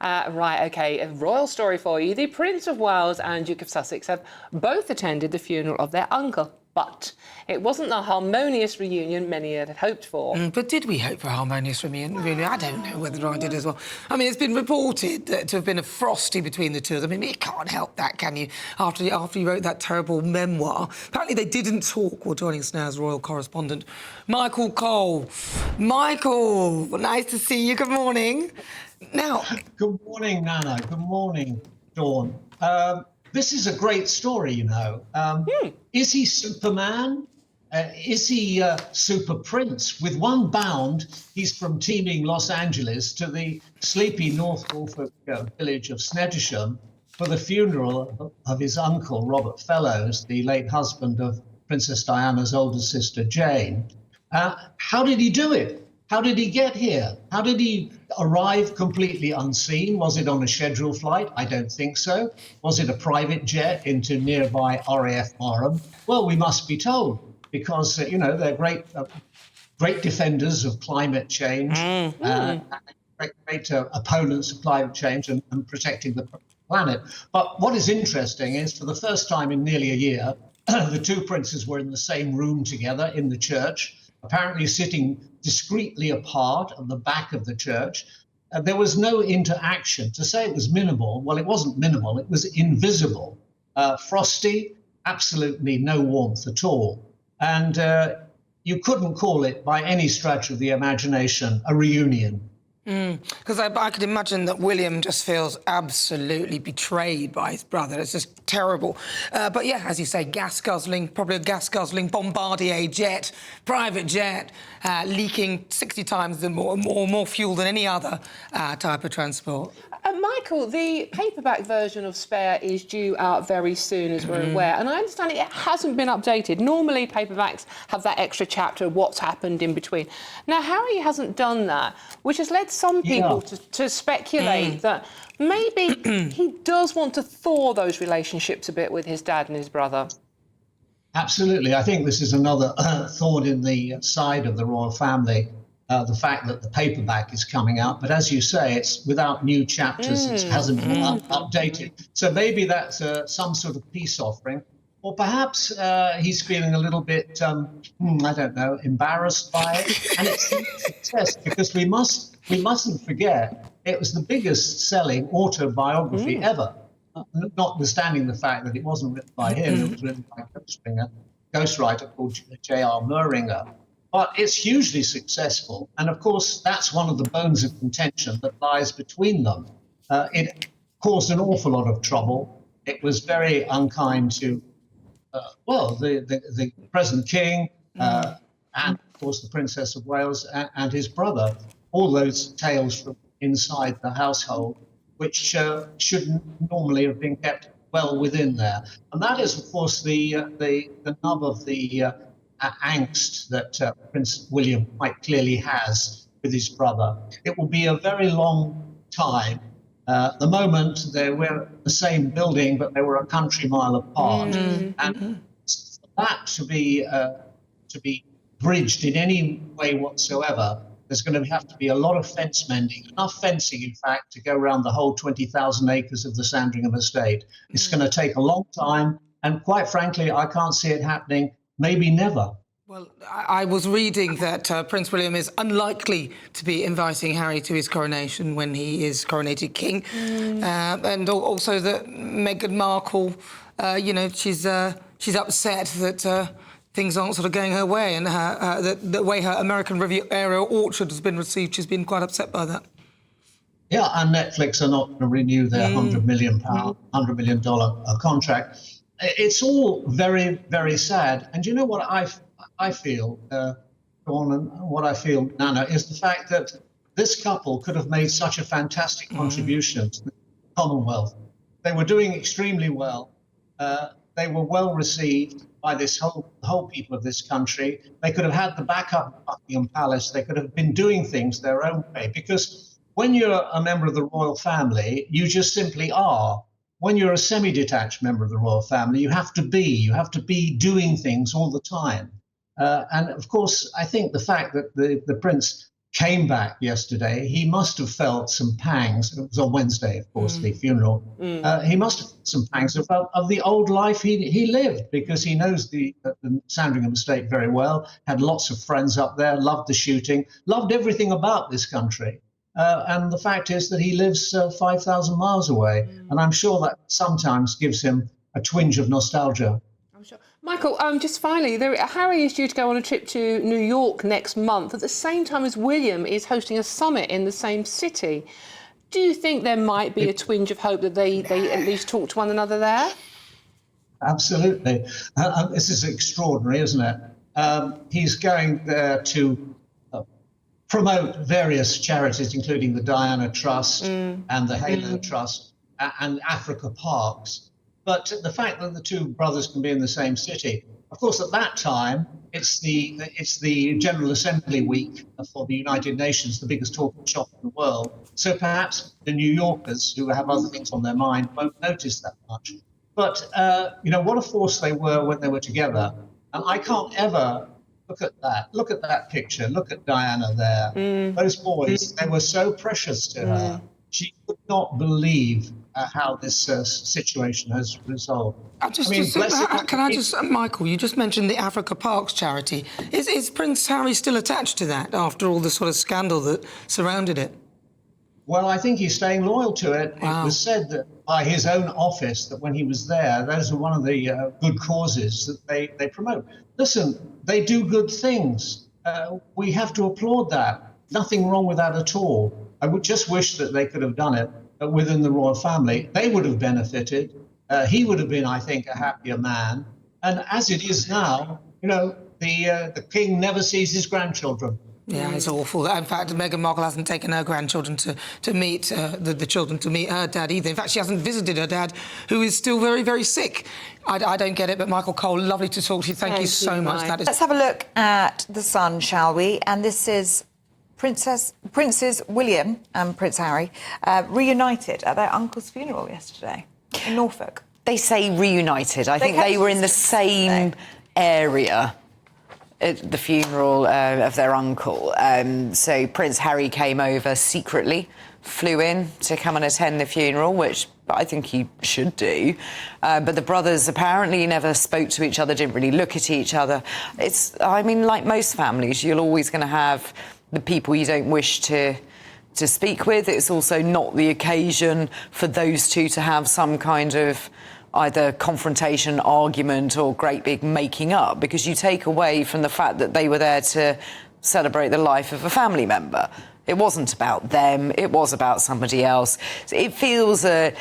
Right, OK, a royal story for you. The Prince of Wales and Duke of Sussex have both attended the funeral of their uncle, but it wasn't the harmonious reunion many had hoped for. But did we hope for a harmonious reunion? Really, I don't know whether I did as well. I mean, it's been reported to have been a frosty between the two of them. I mean, you can't help that, can you? After he wrote that terrible memoir. Apparently they didn't talk. Well, joining us now is royal correspondent Michael Cole. Michael, nice to see you. Good morning. Now... Good morning, Nana. Good morning, Dawn. This is a great story, you know. Is he Superman? Is he Super Prince? With one bound, he's from teeming Los Angeles to the sleepy North Norfolk village of Snettisham for the funeral of his uncle, Robert Fellows, the late husband of Princess Diana's older sister, Jane. How did he do it? How did he get here? How did he arrive completely unseen? Was it on a scheduled flight? I don't think so. Was it a private jet into nearby RAF Marham? Well, we must be told, because, you know, they're great defenders of climate change, great opponents of climate change and protecting the planet. But what is interesting is, for the first time in nearly a year, the two princes were in the same room together in the church, apparently sitting discreetly apart at the back of the church. There was no interaction. To say it was minimal, well, it wasn't minimal, it was invisible. Frosty, absolutely no warmth at all. And you couldn't call it, by any stretch of the imagination, a reunion. Because I could imagine that William just feels absolutely betrayed by his brother. It's just terrible. But yeah, as you say, probably a gas-guzzling Bombardier jet, private jet, leaking 60 times more fuel than any other type of transport. Michael, the paperback version of Spare is due out very soon, as we're aware, and I understand it hasn't been updated. Normally, paperbacks have that extra chapter of what's happened in between. Now, Harry hasn't done that, which has led some people to speculate that maybe he does want to thaw those relationships a bit with his dad and his brother. Absolutely. I think this is another thorn in the side of the royal family. The fact that the paperback is coming out, but as you say, it's without new chapters, it hasn't been updated. So maybe that's some sort of peace offering, or perhaps he's feeling a little bit, I don't know, embarrassed by it. And it's a success, because we mustn't forget it was the biggest selling autobiography ever, notwithstanding the fact that it wasn't written by him, it was written by a ghostwriter called J.R. Muringer. But it's hugely successful. And of course, that's one of the bones of contention that lies between them. It caused an awful lot of trouble. It was very unkind to, the present king, and of course the Princess of Wales and his brother. All those tales from inside the household, which shouldn't normally have been kept well within there. And that is, of course, the nub of the angst that Prince William quite clearly has with his brother. It will be a very long time. At the moment, they were the same building, but they were a country mile apart. And for that to be bridged in any way whatsoever, there's going to have to be a lot of fence mending, enough fencing, in fact, to go around the whole 20,000 acres of the Sandringham estate. It's going to take a long time, and quite frankly, I can't see it happening. Maybe never. Well, I was reading that Prince William is unlikely to be inviting Harry to his coronation when he is coronated king. And also that Meghan Markle, she's upset that things aren't sort of going her way, and the way her American Riviera orchard has been received, she's been quite upset by that. Yeah, and Netflix are not going to renew their $100 million contract. It's all very, very sad. And you know what I feel, Dawn, and what I feel, Nana, is the fact that this couple could have made such a fantastic contribution to the Commonwealth. They were doing extremely well. They were well received by the whole people of this country. They could have had the backup of Buckingham Palace. They could have been doing things their own way. Because when you're a member of the royal family, you just simply are. When you're a semi-detached member of the royal family, you have to be doing things all the time. And of course, I think the fact that the prince came back yesterday, he must have felt some pangs. It was on Wednesday, of course, the funeral. He must have felt some pangs of the old life he lived, because he knows the Sandringham estate very well, had lots of friends up there, loved the shooting, loved everything about this country. And the fact is that he lives 5,000 miles away. And I'm sure that sometimes gives him a twinge of nostalgia. I'm sure. Michael, just finally, Harry is due to go on a trip to New York next month at the same time as William is hosting a summit in the same city. Do you think there might be a twinge of hope that they at least talk to one another there? Absolutely. This is extraordinary, isn't it? He's going there to promote various charities, including the Diana Trust and the Halo Trust and Africa Parks. But the fact that the two brothers can be in the same city, of course, at that time, it's the General Assembly week for the United Nations, the biggest talking shop in the world. So perhaps the New Yorkers, who have other things on their mind, won't notice that much. But, what a force they were when they were together. And I can't ever look at that picture, look at Diana there. Those boys, they were so precious to her. She could not believe how this situation has resolved. Michael, you just mentioned the Africa Parks charity. Is Prince Harry still attached to that after all the sort of scandal that surrounded it? Well, I think he's staying loyal to it. Wow. It was said that by his own office that when he was there, those are one of the good causes that they promote. Listen, they do good things. We have to applaud that. Nothing wrong with that at all. I would just wish that they could have done it within the royal family. They would have benefited. He would have been, I think, a happier man. And as it is now, the king never sees his grandchildren. Yeah, it's awful. In fact, Meghan Markle hasn't taken her grandchildren to meet the children to meet her dad either. In fact, she hasn't visited her dad, who is still very, very sick. I don't get it, but Michael Cole, lovely to talk to you. Thank you so much. Let's have a look at The Sun, shall we? And this is Princes William and Prince Harry reunited at their uncle's funeral yesterday in Norfolk. They say reunited. I think they were in the same area at the funeral of their uncle. So Prince Harry came over secretly, flew in to come and attend the funeral, which I think he should do. But the brothers apparently never spoke to each other, didn't really look at each other. Like most families, you're always going to have the people you don't wish to speak with. It's also not the occasion for those two to have some kind of either confrontation, argument or great big making up, because you take away from the fact that they were there to celebrate the life of a family member. It wasn't about them, it was about somebody else. So it feels a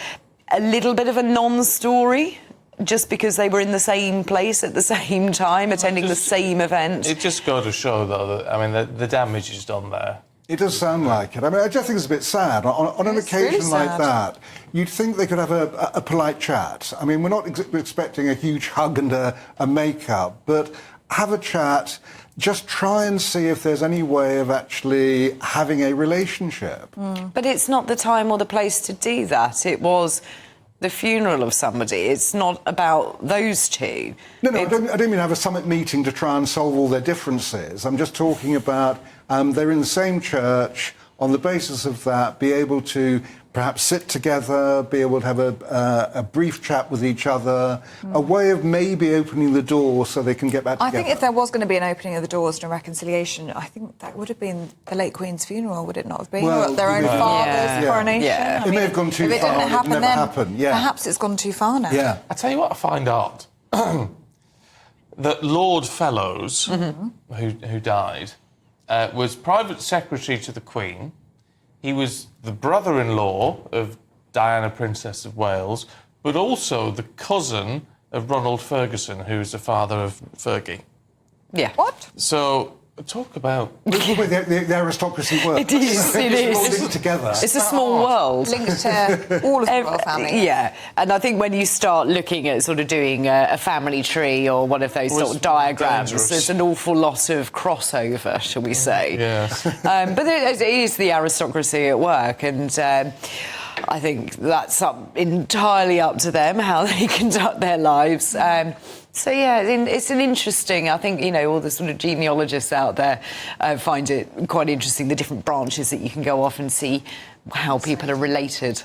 little bit of a non-story, just because they were in the same place at the same time, attending the same event. It just goes to show, though, that, the damage is done there. It does sound like it. I just think it's a bit sad. On an occasion really like sad. that, you'd think they could have a polite chat. I mean, we're not expecting a huge hug and a make-up, but have a chat, just try and see if there's any way of actually having a relationship. But it's not the time or the place to do that. It was the funeral of somebody. It's not about those two. No, I don't mean have a summit meeting to try and solve all their differences. I'm just talking about they're in the same church. On the basis of that, be able to perhaps sit together, be able to have a brief chat with each other, a way of maybe opening the door so they can get back together. I think if there was going to be an opening of the doors and a reconciliation, I think that would have been the late Queen's funeral, would it not have been? Well, or their own father's coronation? Yeah. It may have gone too if it far. didn't happen It never then, happened. Yeah. Perhaps it's gone too far now. Yeah. I tell you what I find odd. That Lord Fellows, who died, was private secretary to the Queen. He was the brother-in-law of Diana, Princess of Wales, but also the cousin of Ronald Ferguson, who is the father of Fergie. Yeah. What? So, talk about... The aristocracy works. It is, it is. All linked together. It's a small world. Linked to all of the royal family. Yeah, and I think when you start looking at sort of doing a family tree or one of those sort of diagrams, dangerous. there's an awful lot of crossover, shall we say. Yes. But it is the aristocracy at work, and I think that's entirely up to them how they conduct their lives. So yeah, it's an interesting. I think all the sort of genealogists out there find it quite interesting, the different branches that you can go off and see how people are related.